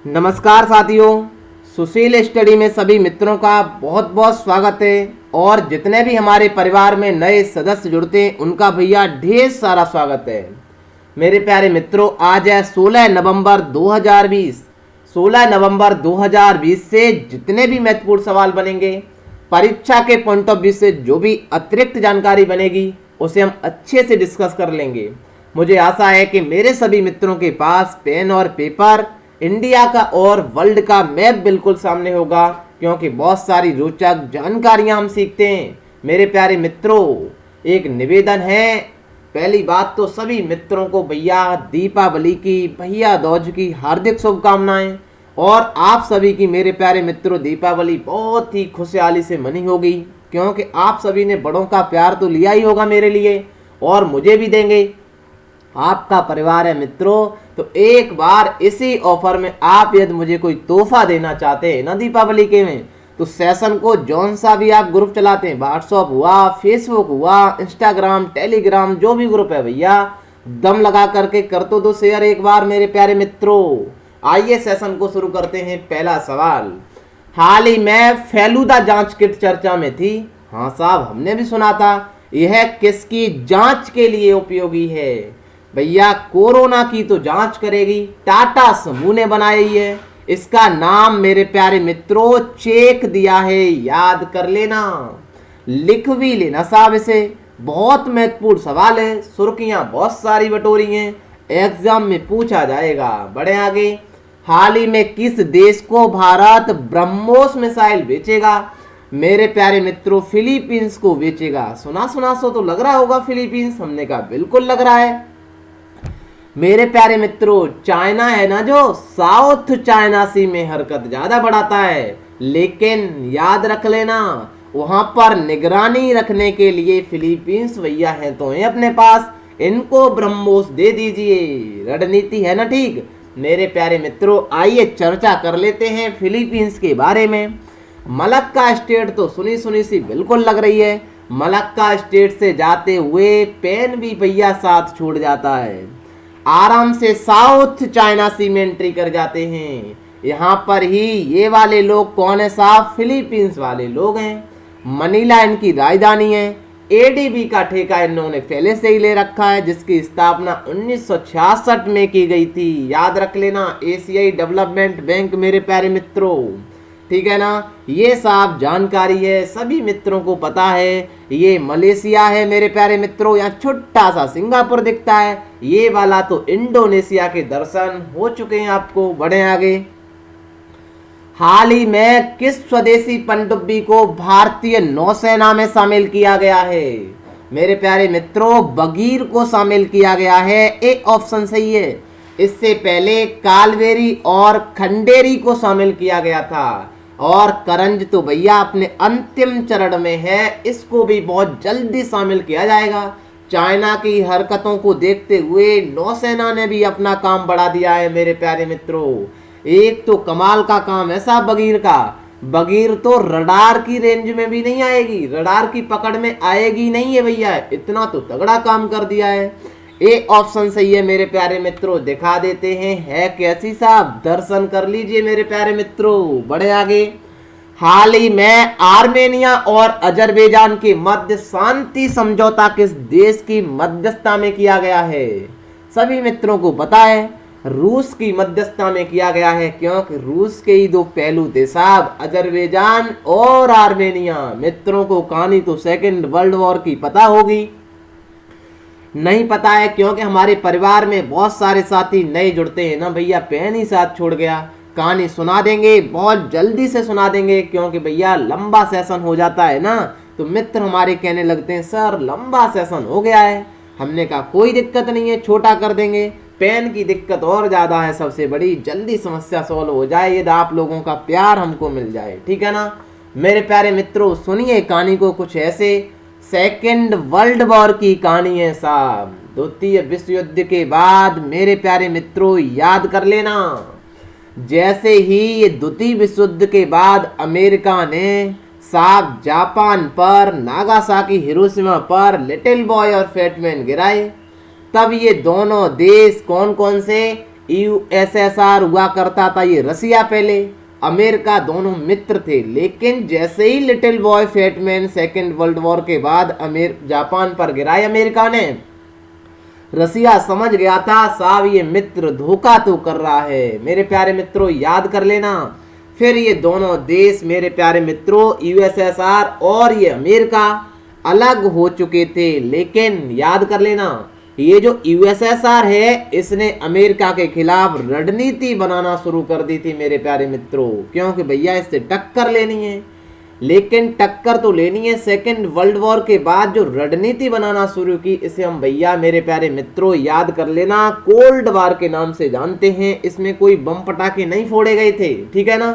नमस्कार साथियों, सुशील स्टडी में सभी मित्रों का बहुत बहुत स्वागत है। और जितने भी हमारे परिवार में नए सदस्य जुड़ते हैं उनका भैया ढेर सारा स्वागत है। मेरे प्यारे मित्रों, आज है 16 नवंबर 2020। 16 नवंबर 2020 से जितने भी महत्वपूर्ण सवाल बनेंगे, परीक्षा के पॉइंट ऑफ व्यू से जो भी अतिरिक्त जानकारी बनेगी उसे हम अच्छे से डिस्कस कर लेंगे। मुझे आशा है कि मेरे सभी मित्रों के पास पेन और पेपर, इंडिया का और वर्ल्ड का मैप बिल्कुल सामने होगा, क्योंकि बहुत सारी रोचक जानकारियां हम सीखते हैं। मेरे प्यारे मित्रों, एक निवेदन है। पहली बात तो सभी मित्रों को भैया दीपावली की, भैया दूज की हार्दिक शुभकामनाएं। और आप सभी की मेरे प्यारे मित्रों दीपावली बहुत ही खुशहाली से मनी होगी, क्योंकि आप सभी ने बड़ों का प्यार तो लिया ही होगा मेरे लिए और मुझे भी देंगे। आपका परिवार है मित्रों, तो एक बार इसी ऑफर में आप यदि मुझे कोई तोहफा देना चाहते हैं ना दीपावली के में, तो सेशन को जौन सा भी आप ग्रुप चलाते हैं, व्हाट्सअप हुआ, फेसबुक हुआ, इंस्टाग्राम, टेलीग्राम, जो भी ग्रुप है भैया दम लगा करके कर तो दो शेयर एक बार मेरे प्यारे मित्रों। आइए सेशन को शुरू करते हैं। पहला सवाल, हाल ही में फेलुदा जांच किट चर्चा में थी। हाँ साहब, हमने भी सुना था। यह किसकी जांच के लिए उपयोगी है? भैया कोरोना की तो जांच करेगी, टाटा समूह ने बनाई है। इसका नाम मेरे प्यारे मित्रों चेक दिया है, याद कर लेना, लिख भी लेना साहब इसे। बहुत महत्वपूर्ण सवाल है, सुर्खियां बहुत सारी बटोरी हैं, एग्जाम में पूछा जाएगा। बढ़े आगे, हाल ही में किस देश को भारत ब्रह्मोस मिसाइल बेचेगा? मेरे प्यारे मित्रों फिलीपींस को बेचेगा। सुना सुना सो तो लग रहा होगा फिलीपींस, हमने कहा बिल्कुल लग रहा है। मेरे प्यारे मित्रों, चाइना है ना जो साउथ चाइना सी में हरकत ज्यादा बढ़ाता है, लेकिन याद रख लेना वहां पर निगरानी रखने के लिए फिलीपींस भैया हैं तो हैं अपने पास, इनको ब्रह्मोस दे दीजिए। रणनीति है ना ठीक। मेरे प्यारे मित्रों, आइए चर्चा कर लेते हैं फिलीपींस के बारे में। मलक्का स्टेट तो सुनी सुनी सी बिल्कुल लग रही है। मलक्का स्टेट से जाते हुए पेन भी भैया साथ छूट जाता है, आराम से साउथ चाइना सी में एंट्री कर जाते हैं। यहाँ पर ही ये वाले लोग कौन है साहब? फिलीपींस वाले लोग हैं। मनीला इनकी राजधानी है। एडीबी का ठेका इन्होंने पहले से ही ले रखा है, जिसकी स्थापना 1966 में की गई थी। याद रख लेना, एशियाई डेवलपमेंट बैंक मेरे प्यारे मित्रों, ठीक है ना। ये साहब जानकारी है, सभी मित्रों को पता है। ये मलेशिया है मेरे प्यारे मित्रों, यहाँ छोटा सा सिंगापुर दिखता है। ये वाला तो इंडोनेशिया के दर्शन हो चुके हैं आपको। बढ़े आगे, हाल ही में किस स्वदेशी पनडुब्बी को भारतीय नौसेना में शामिल किया गया है? मेरे प्यारे मित्रों बगीर को शामिल किया गया है, एक ऑप्शन सही है। इससे पहले कालवेरी और खंडेरी को शामिल किया गया था, और करंज तो भैया अपने अंतिम चरण में है, इसको भी बहुत जल्दी शामिल किया जाएगा। चाइना की हरकतों को देखते हुए नौसेना ने भी अपना काम बढ़ा दिया है मेरे प्यारे मित्रों। एक तो कमाल का काम है साहब बगीर का। बगीर तो रडार की रेंज में भी नहीं आएगी, रडार की पकड़ में आएगी नहीं है भैया, इतना तो तगड़ा काम कर दिया है। ए ऑप्शन सही है मेरे प्यारे मित्रों। दिखा देते हैं है कैसी साहब, दर्शन कर लीजिए मेरे प्यारे मित्रों। बढ़े आगे, हाल ही में आर्मेनिया और अजरबैजान के मध्य शांति समझौता किस देश की मध्यस्थता में किया गया है? सभी मित्रों को पता है, रूस की मध्यस्थता में किया गया है, क्योंकि रूस के ही दो पहलू थे साहब, अजरबैजान और आर्मेनिया। मित्रों को कहानी तो सेकेंड वर्ल्ड वॉर की पता होगी, नहीं पता है क्योंकि हमारे परिवार में बहुत सारे साथी नए जुड़ते हैं ना भैया, पेन ही साथ छोड़ गया। कहानी सुना देंगे, बहुत जल्दी से सुना देंगे, क्योंकि भैया लंबा सेशन हो जाता है ना, तो मित्र हमारे कहने लगते हैं सर लंबा सेशन हो गया है। हमने कहा कोई दिक्कत नहीं है, छोटा कर देंगे। पेन की दिक्कत और ज़्यादा है सबसे बड़ी, जल्दी समस्या सॉल्व हो जाए यदि आप लोगों का प्यार हमको मिल जाए, ठीक है ना। मेरे प्यारे मित्रों सुनिए कहानी को कुछ ऐसे। सेकेंड वर्ल्ड वॉर की कहानी है साहब। द्वितीय विश्व युद्ध के बाद मेरे प्यारे मित्रों याद कर लेना, जैसे ही ये द्वितीय विश्व युद्ध के बाद अमेरिका ने साहब जापान पर, नागासाकी हिरोशिमा पर लिटिल बॉय और फैटमैन गिराए, तब ये दोनों देश कौन कौन से यूएसएसआर हुआ करता था, ये रसिया पहले, अमेरिका, दोनों मित्र थे। लेकिन जैसे ही little boy fat man second world war के बाद जापान पर गिराए अमेरिका ने, रसिया समझ गया था साहब ये मित्र धोखा तो कर रहा है। मेरे प्यारे मित्रों याद कर लेना, फिर ये दोनों देश मेरे प्यारे मित्रों यूएसएसआर और ये अमेरिका अलग हो चुके थे। लेकिन याद कर लेना, ये जो यूएसएसआर है इसने अमेरिका के खिलाफ रणनीति बनाना शुरू कर दी थी मेरे प्यारे मित्रों, क्योंकि भैया इससे टक्कर लेनी है। लेकिन टक्कर तो लेनी है, सेकेंड वर्ल्ड वॉर के बाद जो रणनीति बनाना शुरू की इसे हम भैया मेरे प्यारे मित्रों याद कर लेना कोल्ड वार के नाम से जानते हैं। इसमें कोई बम पटाखे नहीं फोड़े गए थे, ठीक है ना।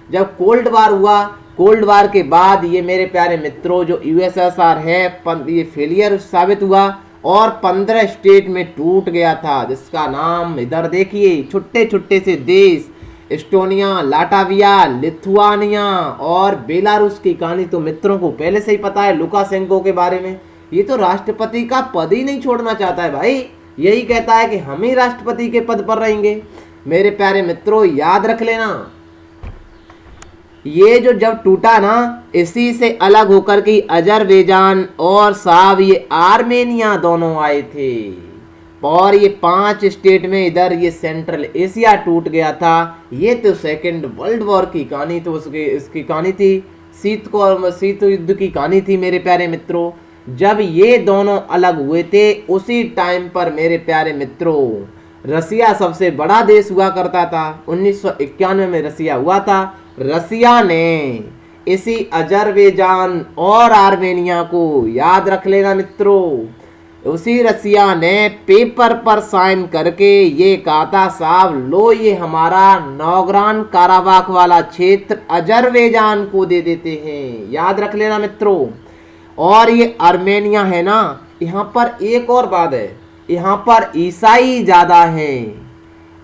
जब कोल्ड वार हुआ, कोल्ड वार के बाद ये मेरे प्यारे मित्रों जो यूएसएसआर है ये फेलियर साबित हुआ और 15 स्टेट में टूट गया था, जिसका नाम इधर देखिए, छोटे छोटे से देश एस्टोनिया, लाटाविया, लिथुआनिया और बेलारूस की कहानी तो मित्रों को पहले से ही पता है। लुकाशेंको के बारे में, ये तो राष्ट्रपति का पद ही नहीं छोड़ना चाहता है भाई, यही कहता है कि हम ही राष्ट्रपति के पद पर रहेंगे। मेरे प्यारे मित्रों याद रख लेना, ये जो जब टूटा ना, इसी से अलग होकर के अजरबैजान और साहब ये आर्मेनिया दोनों आए थे और ये 5 स्टेट में इधर ये सेंट्रल एशिया टूट गया था। ये तो सेकेंड वर्ल्ड वॉर की कहानी, तो इसकी कहानी थी, शीत युद्ध की कहानी थी मेरे प्यारे मित्रों। जब ये दोनों अलग हुए थे उसी टाइम पर मेरे प्यारे मित्रों रसिया सबसे बड़ा देश हुआ करता था। 1991 में रसिया हुआ था। रसिया ने इसी अजरबैजान और आर्मेनिया को याद रख लेना मित्रों, उसी रसिया ने पेपर पर साइन करके ये कहा था साहब लो ये हमारा नौग्रान काराबाख वाला क्षेत्र अजरबैजान को दे देते हैं। याद रख लेना मित्रों। और ये आर्मेनिया है ना, यहाँ पर एक और बात है, यहाँ पर ईसाई ज़्यादा हैं।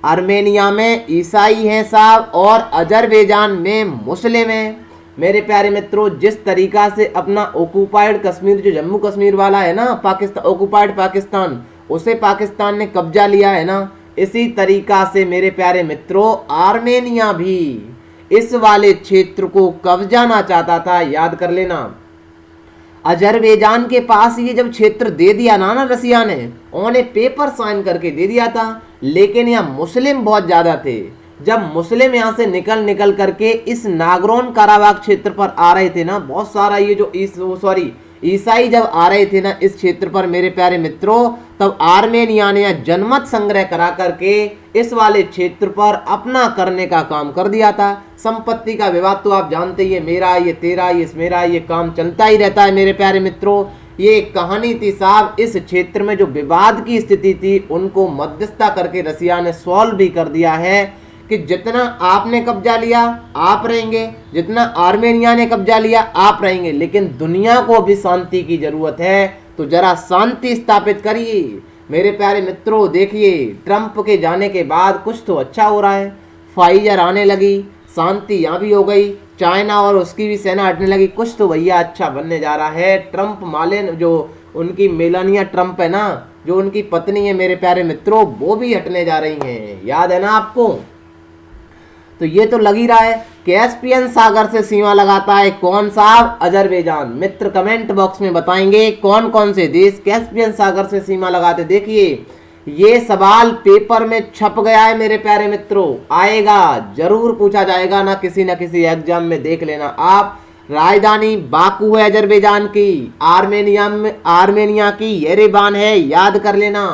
आर्मेनिया में ईसाई हैं साहब और अजरबैजान में मुस्लिम हैं। मेरे प्यारे मित्रों जिस तरीका से अपना ऑक्युपाइड कश्मीर जो जम्मू कश्मीर वाला है ना, पाकिस्तान ऑक्युपाइड पाकिस्तान, उसे पाकिस्तान ने कब्जा लिया है ना, इसी तरीका से मेरे प्यारे मित्रों आर्मेनिया भी इस वाले क्षेत्र को कब्जाना चाहता था। याद कर लेना, अजरबैजान के पास ये जब क्षेत्र दे दिया ना रसिया ने, उन्होंने पेपर साइन करके दे दिया था। लेकिन यहाँ मुस्लिम बहुत ज़्यादा थे। जब मुस्लिम यहाँ से निकल करके इस नागरोन काराबाख क्षेत्र पर आ रहे थे ना, बहुत सारा ये जो ईसाई जब आ रहे थे ना इस क्षेत्र पर मेरे प्यारे मित्रों, तब आर्मेनिया ने यहाँ जनमत संग्रह करा करके इस वाले क्षेत्र पर अपना करने का काम कर दिया था। संपत्ति का विवाद तो आप जानते ही है, मेरा ये तेरा, ये मेरा, ये काम चलता ही रहता है मेरे प्यारे मित्रों। ये एक कहानी थी साहब, इस क्षेत्र में जो विवाद की स्थिति थी उनको मध्यस्थता करके रसिया ने सॉल्व भी कर दिया है कि जितना आपने कब्जा लिया आप रहेंगे, जितना आर्मेनिया ने कब्जा लिया आप रहेंगे, लेकिन दुनिया को भी शांति की जरूरत है, तो जरा शांति स्थापित करिए। मेरे प्यारे मित्रों देखिए, ट्रंप के जाने के बाद कुछ तो अच्छा हो रहा है, फाइजर आने लगी, शांति यहाँ भी हो गई, चाइना और उसकी भी सेना हटने लगी, कुछ तो भैया अच्छा बनने जा रहा है। ट्रंप मालेन जो उनकी मेलानिया ट्रंप है ना, जो उनकी पत्नी है मेरे प्यारे मित्रों, वो भी हटने जा रही हैं, याद है ना आपको। तो ये तो लग ही रहा है। कैस्पियन सागर से सीमा लगाता है कौन साहब? अजरबैजान। मित्र कमेंट बॉक्स में बताएंगे कौन कौन से देश कैस्पियन सागर से सीमा लगाते। देखिए ये सवाल पेपर में छप गया है मेरे प्यारे मित्रों, आएगा जरूर पूछा जाएगा ना किसी एग्जाम में, देख लेना आप। राजधानी बाकू है अजरबैजान की, आर्मेनिया की येरेवान है, याद कर लेना।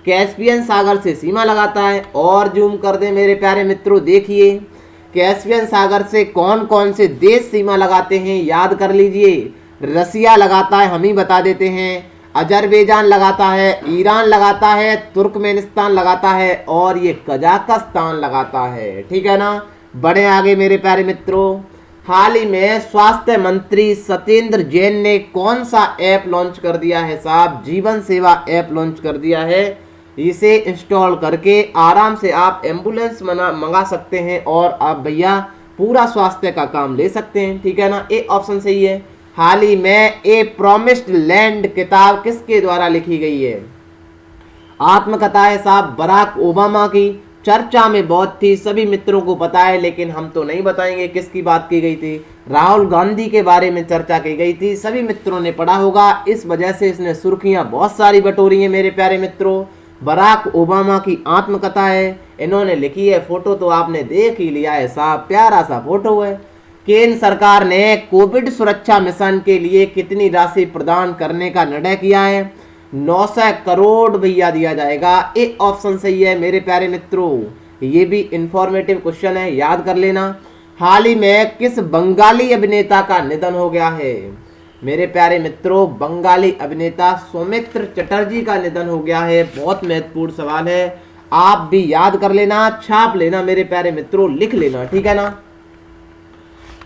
कैस्पियन सागर से सीमा लगाता है। और जूम कर दे मेरे प्यारे मित्रों, देखिए कैस्पियन सागर से कौन कौन से देश सीमा लगाते हैं, याद कर लीजिए। रसिया लगाता है, हम ही बता देते हैं। अजरबैजान लगाता है, ईरान लगाता है, तुर्कमेनिस्तान लगाता है और ये कजाकिस्तान लगाता है, ठीक है ना। बढ़े आगे मेरे प्यारे मित्रों। हाल ही में स्वास्थ्य मंत्री सत्येंद्र जैन ने कौन सा ऐप लॉन्च कर दिया है साहब? जीवन सेवा ऐप लॉन्च कर दिया है। इसे इंस्टॉल करके आराम से आप एम्बुलेंस मंगा सकते हैं और आप भैया पूरा स्वास्थ्य का काम ले सकते हैं, ठीक है ना। ए ऑप्शन सही है। हाल ही में ए प्रॉमिस्ड लैंड किताब किसके द्वारा लिखी गई है? आत्मकथा है साहब बराक ओबामा की। चर्चा में बहुत थी, सभी मित्रों को पता है, लेकिन हम तो नहीं बताएंगे किसकी बात की गई थी। राहुल गांधी के बारे में चर्चा की गई थी, सभी मित्रों ने पढ़ा होगा, इस वजह से इसने सुर्खियां बहुत सारी बटोरी हैं मेरे प्यारे मित्रों। बराक ओबामा की आत्मकथा है, इन्होंने लिखी है, फोटो तो आपने देख ही लिया है साहब, प्यारा सा फोटो है। केंद्र सरकार ने कोविड सुरक्षा मिशन के लिए कितनी राशि प्रदान करने का निर्णय किया है? 900 करोड़ भैया दिया जाएगा। ए ऑप्शन सही है मेरे प्यारे मित्रों। ये भी इंफॉर्मेटिव क्वेश्चन है, याद कर लेना। हाल ही में किस बंगाली अभिनेता का निधन हो गया है? मेरे प्यारे मित्रों, बंगाली अभिनेता सौमित्र चटर्जी का निधन हो गया है। बहुत महत्वपूर्ण सवाल है, आप भी याद कर लेना, छाप लेना मेरे प्यारे मित्रों, लिख लेना, ठीक है ना।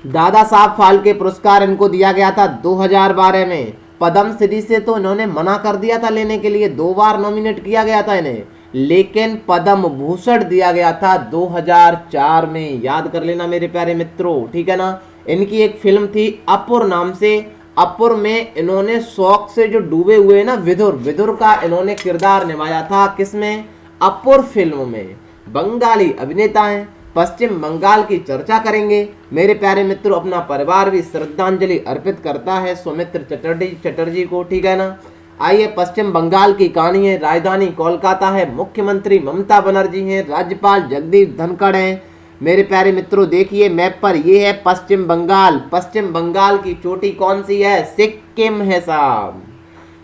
दादा साहब फाल्के पुरस्कार इनको दिया गया था 2012 में। पद्म श्री से तो इन्होंने मना कर दिया था लेने के लिए, 2 बार नॉमिनेट किया गया था इन्हें, लेकिन पद्म भूषण दिया गया था 2004 में। याद कर लेना मेरे प्यारे मित्रों, ठीक है ना। इनकी एक फिल्म थी अपुर नाम से, अपुर में इन्होंने शौक से जो डूबे हुए ना विदुर का इन्होंने किरदार निभाया था। किसमें? अपुर फिल्म में। बंगाली अभिनेता हैं। पश्चिम बंगाल की चर्चा करेंगे मेरे प्यारे मित्रों, अपना परिवार भी श्रद्धांजलि अर्पित करता है सौमित्र चटर्जी को, ठीक है ना। आइए, पश्चिम बंगाल की कहानी है। राजधानी कोलकाता है, मुख्यमंत्री ममता बनर्जी हैं, राज्यपाल जगदीप धनखड़ हैं। मेरे प्यारे मित्रों देखिए मैप पर, ये है पश्चिम बंगाल। पश्चिम बंगाल की चोटी कौन सी है? सिक्किम है साहब।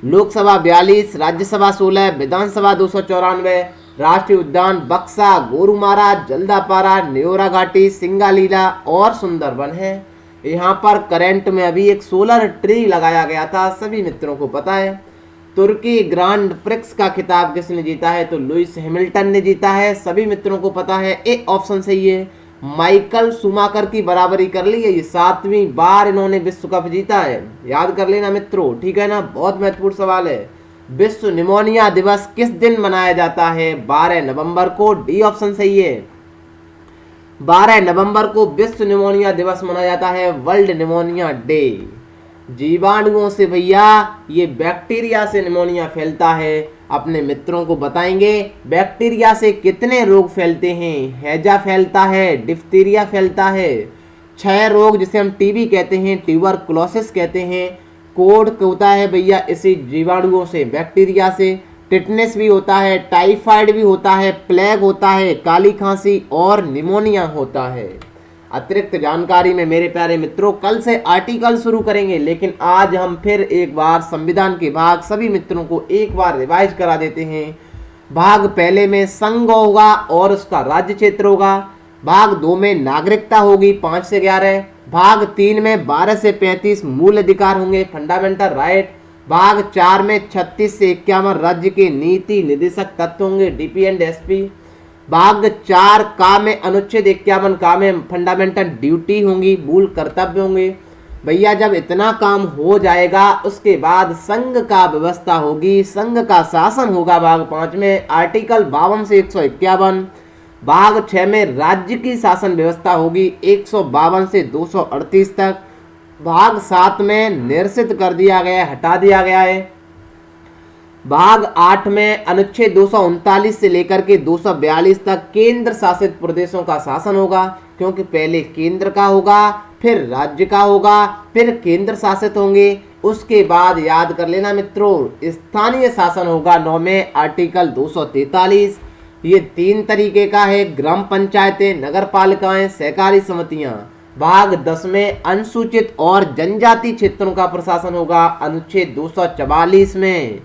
लोकसभा 42, राज्यसभा 16, विधानसभा 294, राष्ट्रीय उद्यान बक्सा, गोरुमारा, जल्दापारा, न्योरा घाटी, सिंगालीला और सुंदरबन है। यहाँ पर करंट में अभी एक सोलर ट्री लगाया गया था, सभी मित्रों को पता है। तुर्की ग्रांड प्रिक्स का खिताब किसने जीता है? तो लुइस हैमिल्टन ने जीता है, सभी मित्रों को पता है। ए ऑप्शन सही है। माइकल शुमाकर की बराबरी कर ली है, ये 7वीं बार इन्होंने विश्व कप जीता है, याद कर लेना मित्रों, ठीक है ना। बहुत महत्वपूर्ण सवाल है। विश्व निमोनिया दिवस किस दिन मनाया जाता है? 12 नवंबर को। डी ऑप्शन सही है। 12 नवंबर को विश्व निमोनिया दिवस मनाया जाता है, वर्ल्ड निमोनिया डे। जीवाणुओं से भैया, ये बैक्टीरिया से निमोनिया फैलता है। अपने मित्रों को बताएंगे बैक्टीरिया से कितने रोग फैलते हैं। हैजा फैलता है, डिप्थीरिया फैलता है, 6 रोग जिसे हम टीबी कहते हैं, ट्यूबरकुलोसिस कहते हैं। कोड होता है भैया इसी जीवाणुओं से, बैक्टीरिया से। टिटनेस भी होता है, टाइफाइड भी होता है, प्लेग होता है, काली खांसी और निमोनिया होता है। अतिरिक्त जानकारी में मेरे प्यारे मित्रों कल से आर्टिकल शुरू करेंगे, लेकिन आज हम फिर एक बार संविधान के भाग सभी मित्रों को एक बार रिवाइज करा देते हैं। भाग पहले में संघ होगा और उसका राज्य क्षेत्र होगा। भाग 2 में नागरिकता होगी 5 से 11। भाग 3 में 12 से 35 मूल अधिकार होंगे, फंडामेंटल राइट। भाग 4 में 36 से 51 राज्य के नीति निर्देशक तत्व होंगे, डीपी एंड एसपी। भाग 4 का में अनुच्छेद 51 का में फंडामेंटल ड्यूटी होंगी, मूल कर्तव्य होंगे। भैया जब इतना काम हो जाएगा उसके बाद संघ का व्यवस्था होगी, संघ का शासन होगा। भाग 5 में आर्टिकल 52 से 151। भाग 6 में राज्य की शासन व्यवस्था होगी 152 से 238 तक। भाग 7 में निरसित कर दिया गया है, हटा दिया गया है। भाग 8 में अनुच्छेद 239 से लेकर के 242 तक केंद्र शासित प्रदेशों का शासन होगा, क्योंकि पहले केंद्र का होगा, फिर राज्य का होगा, फिर केंद्र शासित होंगे। उसके बाद याद कर लेना मित्रों स्थानीय शासन होगा 9 में आर्टिकल 243। ये 3 तरीके का है, ग्राम पंचायतें, नगर पालिकाएं, सहकारी समितियां। भाग 10 में अनुसूचित और जनजाति क्षेत्रों का प्रशासन होगा अनुच्छेद 244 में।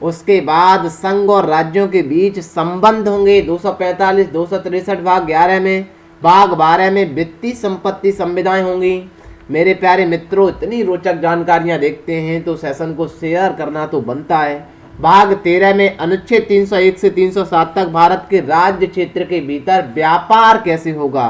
उसके बाद संघ और राज्यों के बीच संबंध होंगे 245 263 भाग 11 में। भाग 12 में वित्तीय संपत्ति संविधाएं होंगी। मेरे प्यारे मित्रों इतनी रोचक जानकारियां देखते हैं तो सेशन को शेयर करना तो बनता है। भाग 13 में अनुच्छेद 301 से 307 तक भारत के राज्य क्षेत्र के भीतर व्यापार कैसे होगा।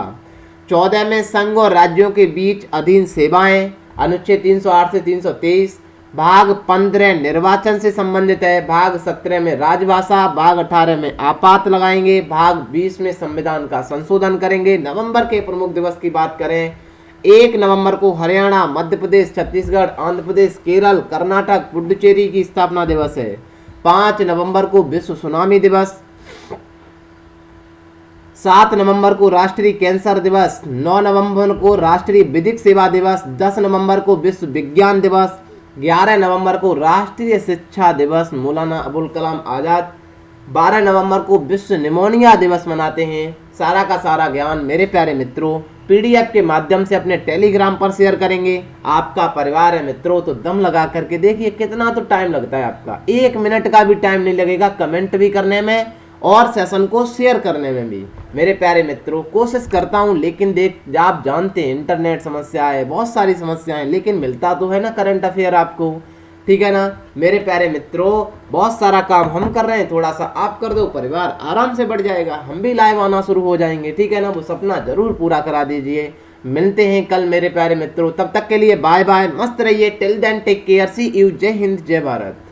14 में संघ और राज्यों के बीच अधीन सेवाएं अनुच्छेद 308 से 323। भाग 15 निर्वाचन से संबंधित है। भाग 17 में राजभाषा। भाग 18 में आपात लगाएंगे। भाग 20 में संविधान का संशोधन करेंगे। नवंबर के प्रमुख दिवस की बात करें 1 नवंबर को हरियाणा, मध्य प्रदेश, छत्तीसगढ़, आंध्र प्रदेश, केरल, कर्नाटक, पुडुचेरी की स्थापना दिवस है। 5 नवंबर को विश्व सुनामी दिवस। 7 नवंबर को राष्ट्रीय कैंसर दिवस, 9 नवंबर को राष्ट्रीय विधिक सेवा दिवस, 10 नवंबर को विश्व विज्ञान दिवस, 11 नवंबर को राष्ट्रीय शिक्षा दिवस मौलाना अबुल कलाम आज़ाद, 12 नवंबर को विश्व निमोनिया दिवस मनाते हैं। सारा का सारा ज्ञान मेरे प्यारे मित्रों पीडीएफ के माध्यम से अपने टेलीग्राम पर शेयर करेंगे। आपका परिवार है मित्रों तो दम लगा करके देखिए, कितना तो टाइम लगता है, आपका 1 मिनट का भी टाइम नहीं लगेगा कमेंट भी करने में और सेशन को शेयर करने में भी। मेरे प्यारे मित्रों कोशिश करता हूं, लेकिन आप जानते हैं इंटरनेट समस्या है, बहुत सारी समस्याएं, लेकिन मिलता तो है ना करंट अफेयर आपको, ठीक है ना। मेरे प्यारे मित्रों बहुत सारा काम हम कर रहे हैं, थोड़ा सा आप कर दो, परिवार आराम से बढ़ जाएगा, हम भी लाइव आना शुरू हो जाएंगे, ठीक है ना। वो सपना जरूर पूरा करा दीजिए। मिलते हैं कल मेरे प्यारे मित्रों, तब तक के लिए बाय बाय, मस्त रहिए। Till then take care, see you, जय हिंद जय भारत।